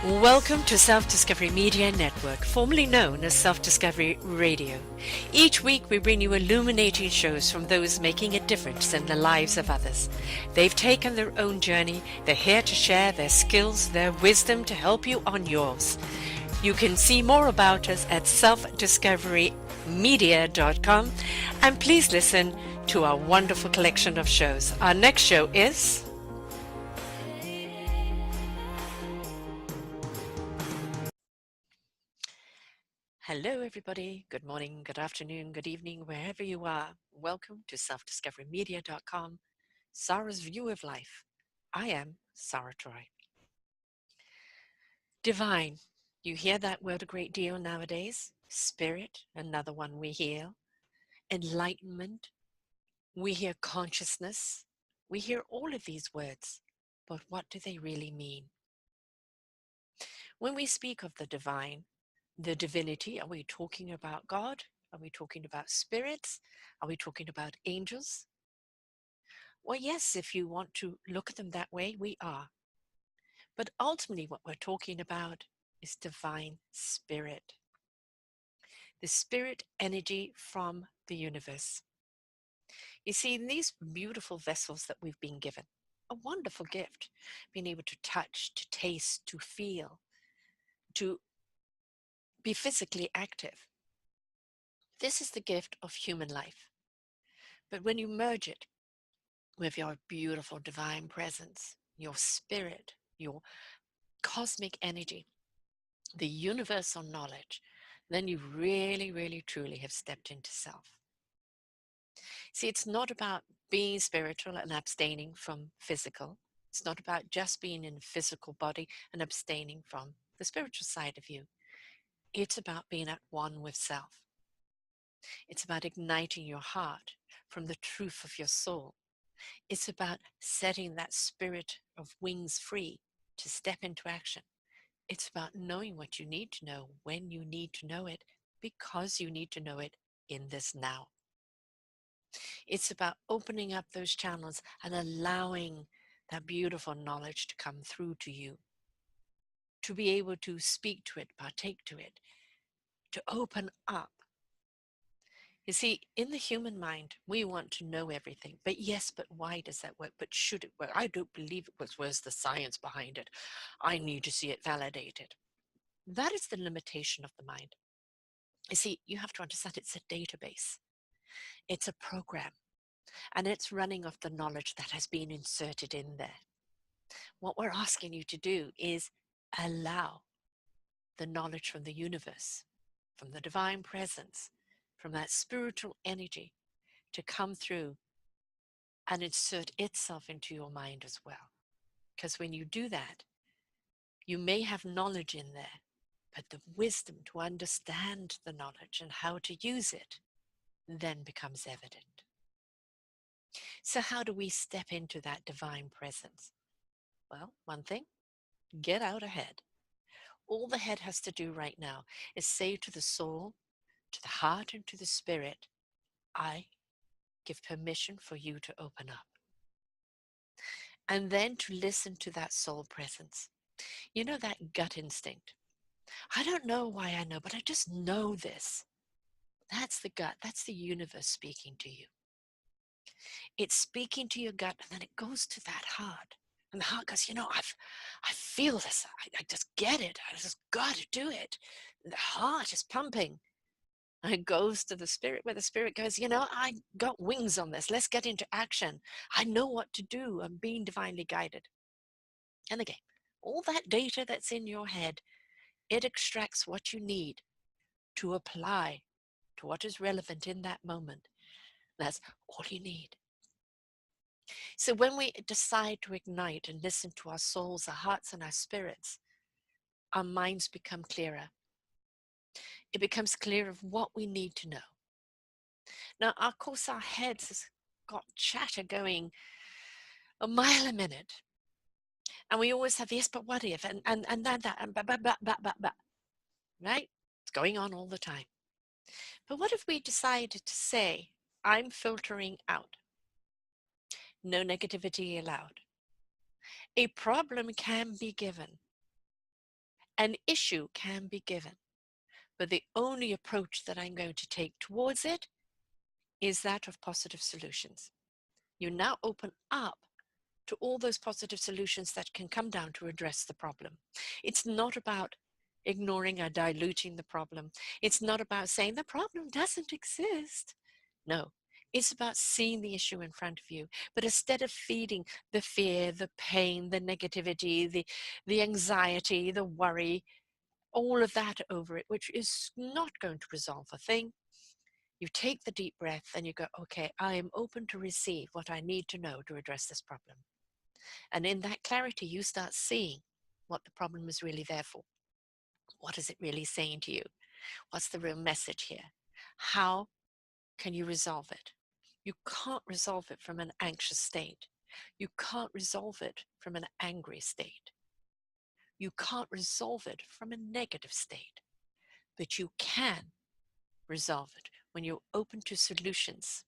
Welcome to Self-Discovery Media Network, formerly known as Self-Discovery Radio. Each week we bring you illuminating shows from those making a difference in the lives of others. They've taken their own journey. They're here to share their skills, their wisdom to help you on yours. You can see more about us at selfdiscoverymedia.com, and please listen to our wonderful collection of shows. Our next show is... Hello, everybody. Good morning, good afternoon, good evening, wherever you are. Welcome to selfdiscoverymedia.com, Sara's View of Life. I am Sara Troy. Divine. You hear that word a great deal nowadays. Spirit, another one we hear. Enlightenment. We hear consciousness. We hear all of these words. But what do they really mean? When we speak of the divine, the divinity, are we talking about God? Are we talking about spirits? Are we talking about angels? Well, yes, if you want to look at them that way, we are. But ultimately what we're talking about is divine spirit. The spirit energy from the universe. You see, in these beautiful vessels that we've been given, a wonderful gift, being able to touch, to taste, to feel, to be physically active. This is the gift of human life. But when you merge it with your beautiful divine presence, your spirit, your cosmic energy, the universal knowledge, then you really, really, truly have stepped into self. See, it's not about being spiritual and abstaining from physical. It's not about just being in a physical body and abstaining from the spiritual side of you. It's about being at one with self. It's about igniting your heart from the truth of your soul. It's about setting that spirit of wings free to step into action. It's about knowing what you need to know when you need to know it, because you need to know it in this now. It's about opening up those channels and allowing that beautiful knowledge to come through to you, to be able to speak to it, partake to it, to open up. You see, in the human mind, we want to know everything. But yes, but why does that work? But should it work? I don't believe it works. Where's the science behind it? I need to see it validated. That is the limitation of the mind. You see, you have to understand it's a database. It's a program. And it's running off the knowledge that has been inserted in there. What we're asking you to do is allow the knowledge from the universe, from the divine presence, from that spiritual energy to come through and insert itself into your mind as well. Because when you do that, you may have knowledge in there, but the wisdom to understand the knowledge and how to use it then becomes evident. So how do we step into that divine presence? Well, one thing, get out ahead. All the head has to do right now is say to the soul, to the heart, and to the spirit, I give permission for you to open up. And then to listen to that soul presence. You know, that gut instinct. I don't know why I know, but I just know this. That's the gut. That's the universe speaking to you. It's speaking to your gut, and then it goes to that heart. And the heart goes, I feel this. I just get it. I just got to do it. And the heart is pumping. And it goes to the spirit, where the spirit goes, I got wings on this. Let's get into action. I know what to do. I'm being divinely guided. And again, all that data that's in your head, it extracts what you need to apply to what is relevant in that moment. That's all you need. So when we decide to ignite and listen to our souls, our hearts, and our spirits, our minds become clearer. It becomes clear of what we need to know. Now, of course, our heads has got chatter going a mile a minute. And we always have yes, but what if, and that, and blah, right? It's going on all the time. But what if we decided to say, I'm filtering out. No negativity allowed. A problem can be given. An issue can be given, but the only approach that I'm going to take towards it is that of positive solutions. You now open up to all those positive solutions that can come down to address the problem. It's not about ignoring or diluting the problem. It's not about saying the problem doesn't exist. No, it's about seeing the issue in front of you. But instead of feeding the fear, the pain, the negativity, the anxiety, the worry, all of that over it, which is not going to resolve a thing, you take the deep breath and you go, okay, I am open to receive what I need to know to address this problem. And in that clarity, you start seeing what the problem is really there for. What is it really saying to you? What's the real message here? How can you resolve it? You can't resolve it from an anxious state. You can't resolve it from an angry state. You can't resolve it from a negative state. But you can resolve it when you're open to solutions,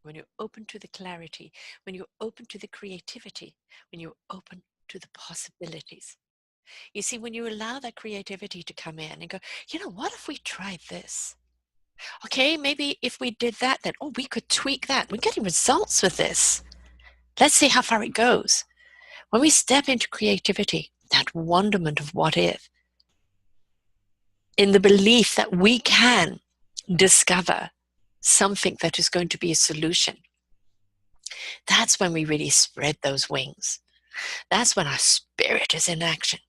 when you're open to the clarity, when you're open to the creativity, when you're open to the possibilities. You see, when you allow that creativity to come in and go, you know, what if we tried this? Okay, maybe if we did that, then, oh, we could tweak that. We're getting results with this. Let's see how far it goes. When we step into creativity, that wonderment of what if, in the belief that we can discover something that is going to be a solution, that's when we really spread those wings. That's when our spirit is in action.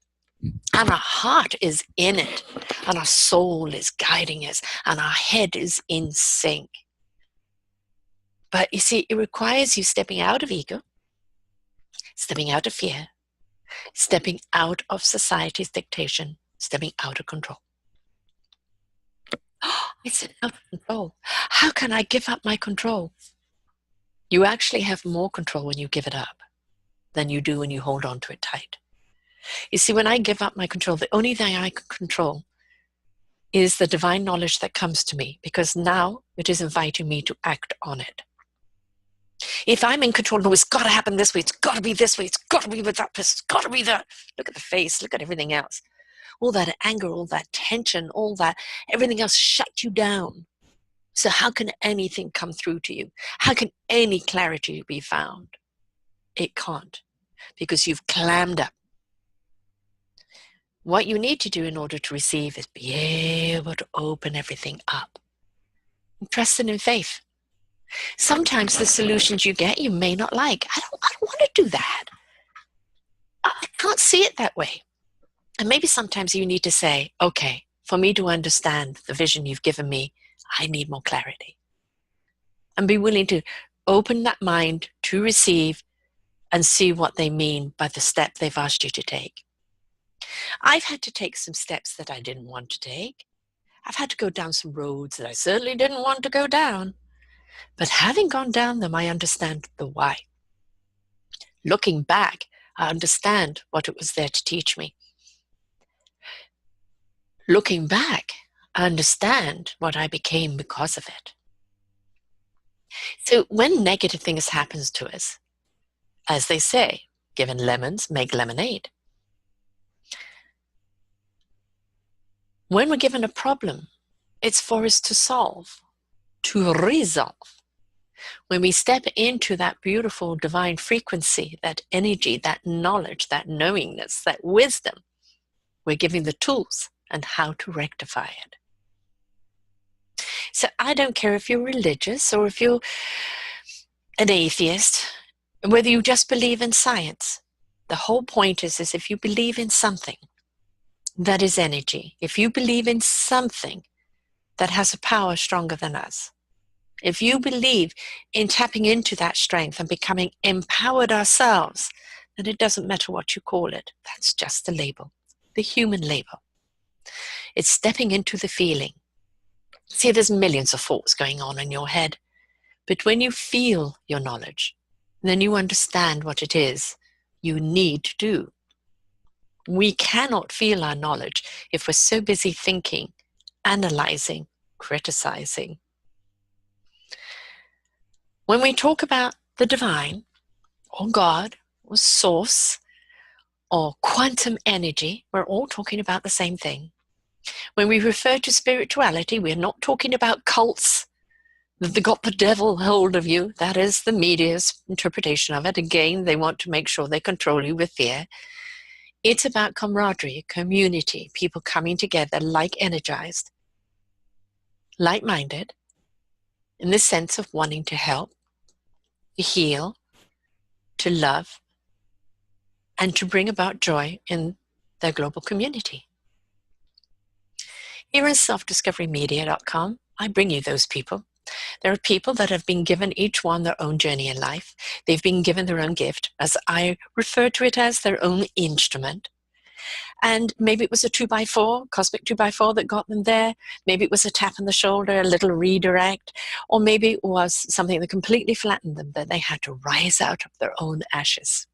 And our heart is in it, and our soul is guiding us, and our head is in sync. But you see, it requires you stepping out of ego, stepping out of fear, stepping out of society's dictation, stepping out of control. It's out of control. How can I give up my control? You actually have more control when you give it up than you do when you hold on to it tight. You see, when I give up my control, the only thing I can control is the divine knowledge that comes to me, because now it is inviting me to act on it. If I'm in control, no, it's got to happen this way, it's got to be this way, it's got to be with that person, it's got to be that. Look at the face, look at everything else. All that anger, all that tension, all that, everything else shut you down. So how can anything come through to you? How can any clarity be found? It can't, because you've clammed up. What you need to do in order to receive is be able to open everything up. And trust in faith. Sometimes the solutions you get, you may not like. I don't want to do that. I can't see it that way. And maybe sometimes you need to say, okay, for me to understand the vision you've given me, I need more clarity. And be willing to open that mind to receive and see what they mean by the step they've asked you to take. I've had to take some steps that I didn't want to take. I've had to go down some roads that I certainly didn't want to go down. But having gone down them, I understand the why. Looking back, I understand what it was there to teach me. Looking back, I understand what I became because of it. So when negative things happen to us, as they say, given lemons, make lemonade. When we're given a problem, it's for us to solve, to resolve. When we step into that beautiful divine frequency, that energy, that knowledge, that knowingness, that wisdom, we're giving the tools and how to rectify it. So I don't care if you're religious or if you're an atheist, whether you just believe in science. The whole point is if you believe in something that is energy, if you believe in something that has a power stronger than us, if you believe in tapping into that strength and becoming empowered ourselves, then it doesn't matter what you call it. That's just the label, the human label. It's stepping into the feeling. See, there's millions of thoughts going on in your head, but when you feel your knowledge, then you understand what it is you need to do. We cannot feel our knowledge if we're so busy thinking, analyzing, criticizing. When we talk about the divine, or God, or source, or quantum energy, we're all talking about the same thing. When we refer to spirituality, we're not talking about cults that they got the devil hold of you. That is the media's interpretation of it. Again, they want to make sure they control you with fear. It's about camaraderie, community, people coming together like energized, like-minded, in the sense of wanting to help, to heal, to love, and to bring about joy in their global community. Here in selfdiscoverymedia.com, I bring you those people. There are people that have been given, each one, their own journey in life. They've been given their own gift, as I refer to it, as their own instrument. And maybe it was a 2x4, cosmic 2x4 that got them there. Maybe it was a tap on the shoulder, a little redirect, or maybe it was something that completely flattened them, that they had to rise out of their own ashes.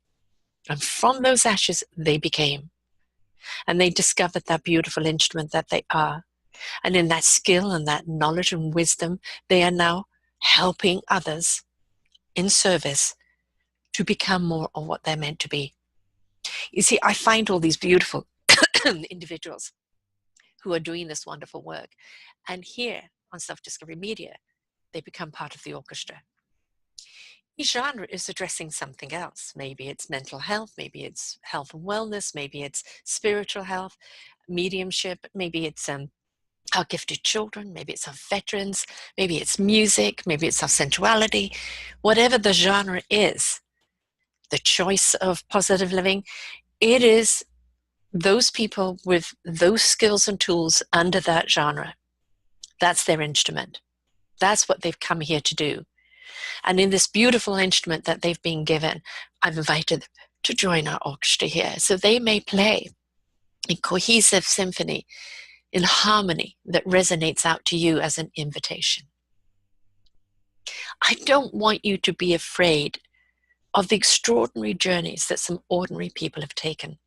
And from those ashes, they became. And they discovered that beautiful instrument that they are. And in that skill and that knowledge and wisdom, they are now helping others in service to become more of what they're meant to be. You see, I find all these beautiful individuals who are doing this wonderful work. And here on Self-Discovery Media, they become part of the orchestra. Each genre is addressing something else. Maybe it's mental health, maybe it's health and wellness, maybe it's spiritual health, mediumship, maybe it's our gifted children, maybe it's our veterans, maybe it's music, maybe it's our sensuality. Whatever the genre is, the choice of positive living, it is those people with those skills and tools under that genre. That's their instrument. That's what they've come here to do. And in this beautiful instrument that they've been given, I've invited them to join our orchestra here, so they may play a cohesive symphony in harmony that resonates out to you as an invitation. I don't want you to be afraid of the extraordinary journeys that some ordinary people have taken.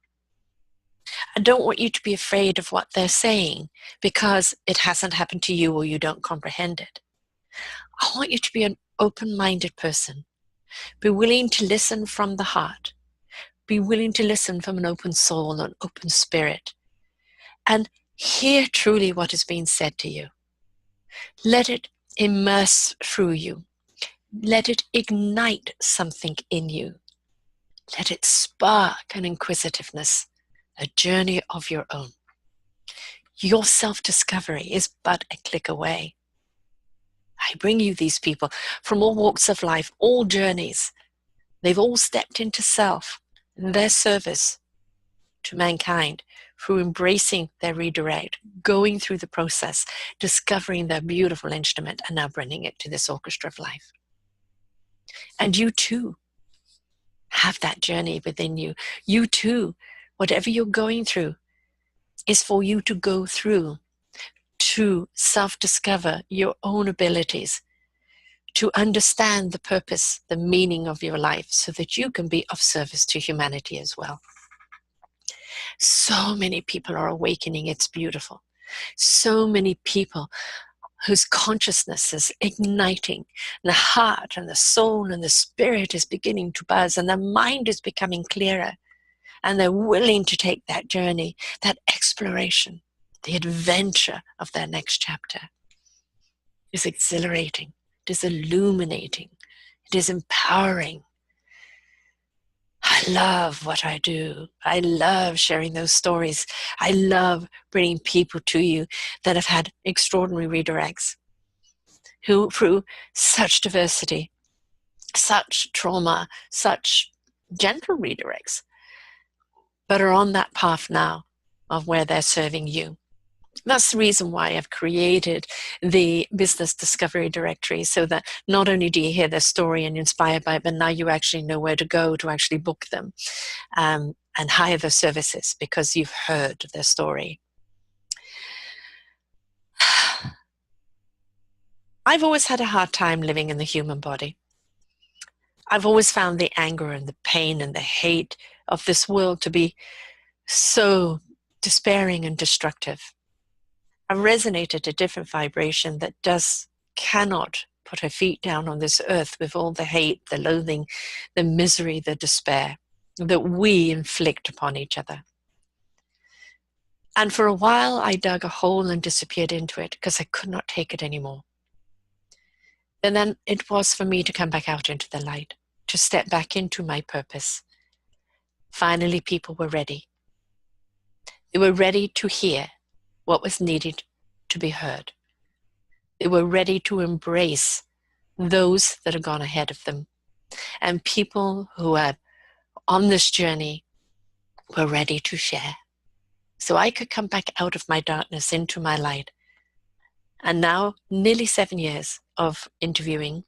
I don't want you to be afraid of what they're saying because it hasn't happened to you or you don't comprehend it. I want you to be an open-minded person. Be willing to listen from the heart. Be willing to listen from an open soul, an open spirit, and hear truly what is being said to you. Let it immerse through you. Let it ignite something in you. Let it spark an inquisitiveness, a journey of your own. Your self-discovery is but a click away. I bring you these people from all walks of life, all journeys. They've all stepped into self in their service to mankind through embracing their redirect, going through the process, discovering their beautiful instrument, and now bringing it to this orchestra of life. And you too have that journey within you. You too, whatever you're going through, is for you to go through, to self-discover your own abilities, to understand the purpose, the meaning of your life, so that you can be of service to humanity as well. So many people are awakening. It's beautiful. So many people whose consciousness is igniting, and the heart and the soul and the spirit is beginning to buzz, and their mind is becoming clearer, and they're willing to take that journey, that exploration, the adventure of their next chapter. It is exhilarating. It is illuminating. It is empowering. I love what I do. I love sharing those stories. I love bringing people to you that have had extraordinary redirects, who through such diversity, such trauma, such gentle redirects, but are on that path now of where they're serving you. That's the reason why I've created the Business Discovery Directory, so that not only do you hear their story and inspired by it, but now you actually know where to go to actually book them and hire their services because you've heard their story. I've always had a hard time living in the human body. I've always found the anger and the pain and the hate of this world to be so despairing and destructive. I resonate at a different vibration that cannot put her feet down on this earth with all the hate, the loathing, the misery, the despair. that we inflict upon each other. And for a while, I dug a hole and disappeared into it because I could not take it anymore. And then it was for me to come back out into the light, to step back into my purpose. Finally, people were ready. They were ready to hear what was needed to be heard. They were ready to embrace those that had gone ahead of them. And people who are on this journey were ready to share. So I could come back out of my darkness into my light. And now, nearly 7 years of interviewing.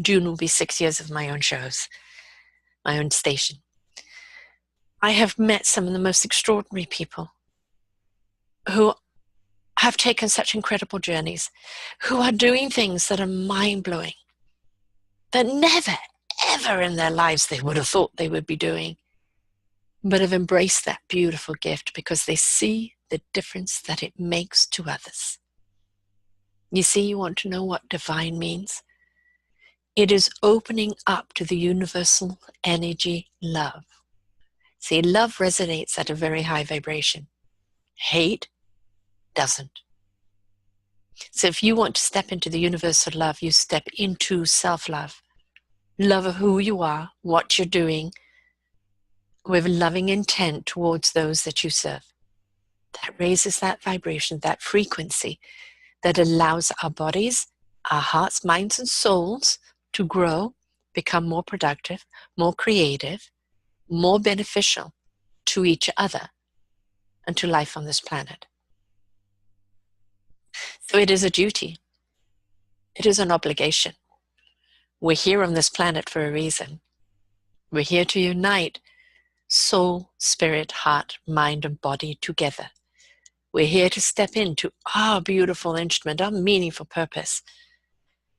June will be 6 years of my own shows, my own station. I have met some of the most extraordinary people who have taken such incredible journeys, who are doing things that are mind-blowing, that never, ever in their lives they would have thought they would be doing, but have embraced that beautiful gift because they see the difference that it makes to others. You see, you want to know what divine means? It is opening up to the universal energy love. See, love resonates at a very high vibration. Hate doesn't. So if you want to step into the universal love, you step into self-love. Love of who you are, what you're doing, with loving intent towards those that you serve. That raises that vibration, that frequency that allows our bodies, our hearts, minds, and souls to grow, become more productive, more creative, more beneficial to each other and to life on this planet. So it is a duty. It is an obligation. We're here on this planet for a reason. We're here to unite soul, spirit, heart, mind, and body together. We're here to step into our beautiful instrument, our meaningful purpose,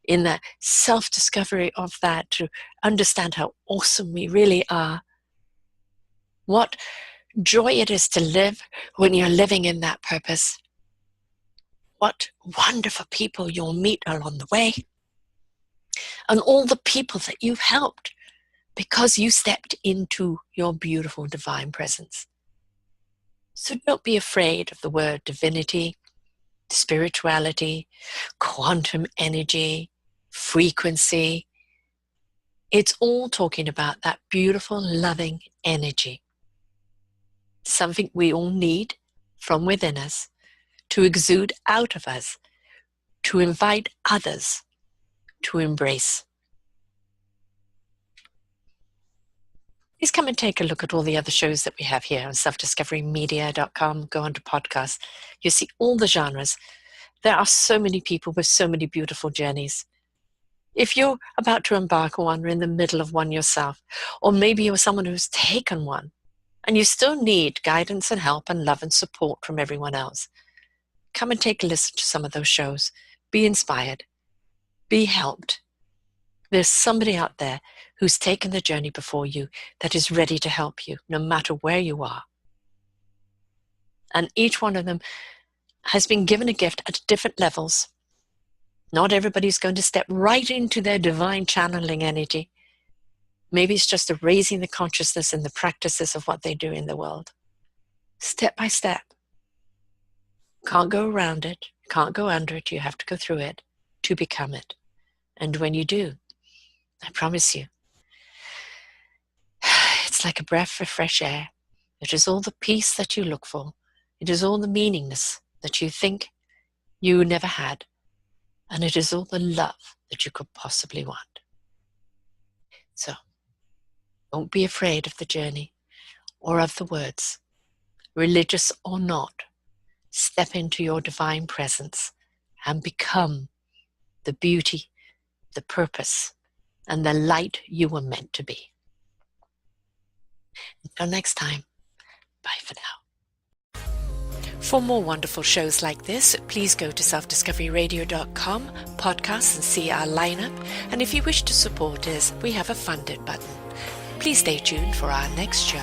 in that self-discovery of that, to understand how awesome we really are. What joy it is to live when you're living in that purpose. What wonderful people you'll meet along the way. And all the people that you've helped because you stepped into your beautiful divine presence. So don't be afraid of the word divinity, spirituality, quantum energy, frequency. It's all talking about that beautiful, loving energy. Something we all need from within us to exude out of us, to invite others to embrace. Please come and take a look at all the other shows that we have here on selfdiscoverymedia.com. Go on to podcasts. You see all the genres. There are so many people with so many beautiful journeys. If you're about to embark on one or in the middle of one yourself, or maybe you're someone who's taken one, and you still need guidance and help and love and support from everyone else, come and take a listen to some of those shows. Be inspired. Be helped. There's somebody out there who's taken the journey before you that is ready to help you, no matter where you are. And each one of them has been given a gift at different levels. Not everybody's going to step right into their divine channeling energy. Maybe it's just raising the consciousness and the practices of what they do in the world. Step by step. Can't go around it, can't go under it, you have to go through it to become it. And when you do, I promise you, it's like a breath of fresh air. It is all the peace that you look for. It is all the meaningness that you think you never had. And it is all the love that you could possibly want. So, don't be afraid of the journey or of the words. Religious or not, step into your divine presence and become the beauty, the purpose, and the light you were meant to be. Until next time, bye for now. For more wonderful shows like this, please go to selfdiscoveryradio.com, podcasts, and see our lineup. And if you wish to support us, we have a funded button. Please stay tuned for our next show.